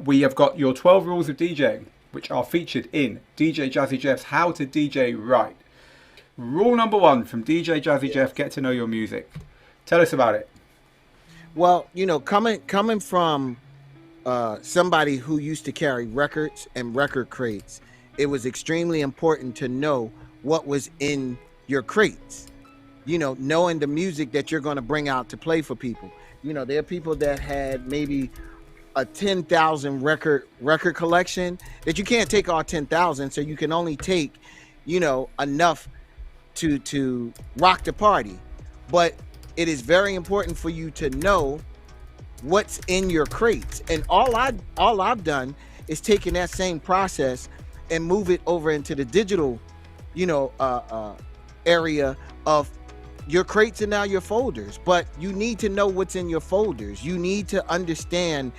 we have got your 12 rules of DJing, which are featured in DJ Jazzy Jeff's How to DJ Right. Rule number 1 from DJ Jazzy Jeff: get to know your music. Tell us about it. Well, coming from somebody who used to carry records and record crates, it was extremely important to know what was in your crates. Knowing the music that you're going to bring out to play for people. There are people that had maybe a 10,000 record collection that you can't take all 10,000, so you can only take, enough to rock the party. But it is very important for you to know what's in your crates. And all I've done is taken that same process and move it over into the digital, area of your crates and now your folders. But you need to know what's in your folders. You need to understand,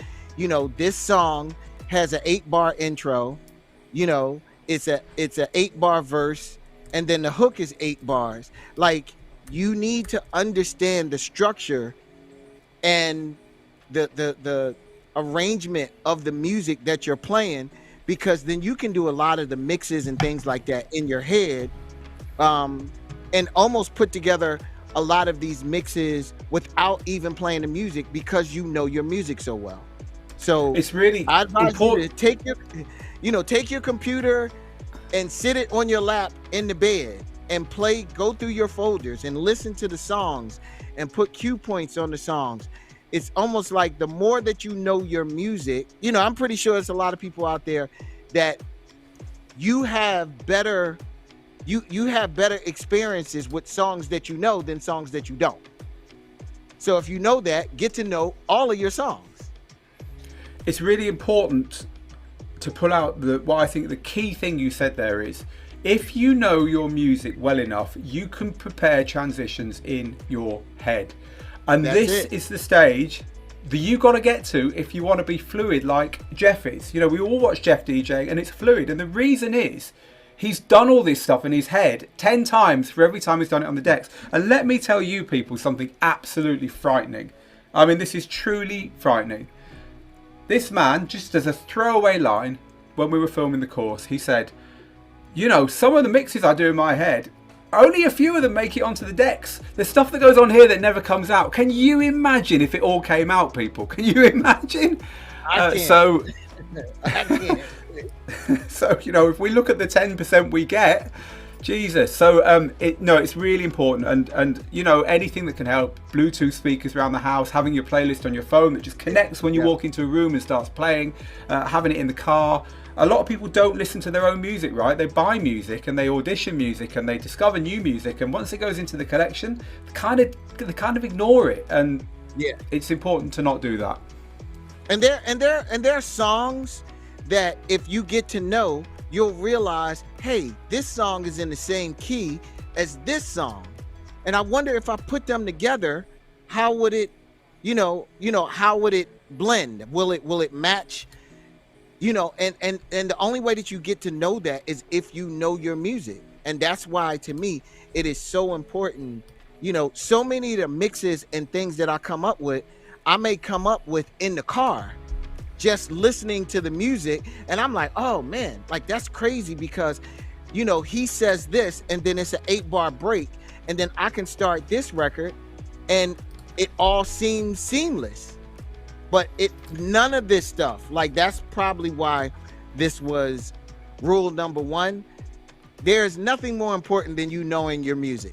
this song has an 8-bar intro, it's a 8-bar verse, and then the hook is 8 bars. Like, you need to understand the structure and the arrangement of the music that you're playing, because then you can do a lot of the mixes and things like that in your head, and almost put together a lot of these mixes without even playing the music, because you know your music so well. So it's really I advise important. you to take your computer and sit it on your lap in the bed and go through your folders and listen to the songs and put cue points on the songs. It's almost like the more that you know your music, I'm pretty sure there's a lot of people out there that you have better experiences with songs that you know than songs that you don't. So if you know that, get to know all of your songs. It's really important to pull out what I think the key thing you said there is, if you know your music well enough, you can prepare transitions in your head. And this is the stage that you got to get to if you want to be fluid like Jeff is. We all watch Jeff DJ and it's fluid. And the reason is he's done all this stuff in his head 10 times for every time he's done it on the decks. And let me tell you people something absolutely frightening. I mean, this is truly frightening. This man, just as a throwaway line, when we were filming the course, he said, some of the mixes I do in my head, only a few of them make it onto the decks. There's stuff that goes on here that never comes out. Can you imagine if it all came out, people? Can you imagine? I can't. So, if we look at the 10% we get, Jesus. So, it's really important. And anything that can help, Bluetooth speakers around the house, having your playlist on your phone that just connects when you walk into a room and starts playing, having it in the car. A lot of people don't listen to their own music, right? They buy music and they audition music and they discover new music, and once it goes into the collection, they kind of ignore it. And it's important to not do that. And there are songs that if you get to know, you'll realize, hey, this song is in the same key as this song, and I wonder if I put them together, how would it, how would it blend? Will it match? And the only way that you get to know that is if you know your music. And that's why, to me, it is so important. So many of the mixes and things that I come up with, I may come up with in the car, just listening to the music. And I'm like, oh man, like that's crazy, because, he says this and then it's an 8-bar break. And then I can start this record and it all seems seamless. But none of this stuff, like that's probably why this was rule number 1. There's nothing more important than you knowing your music.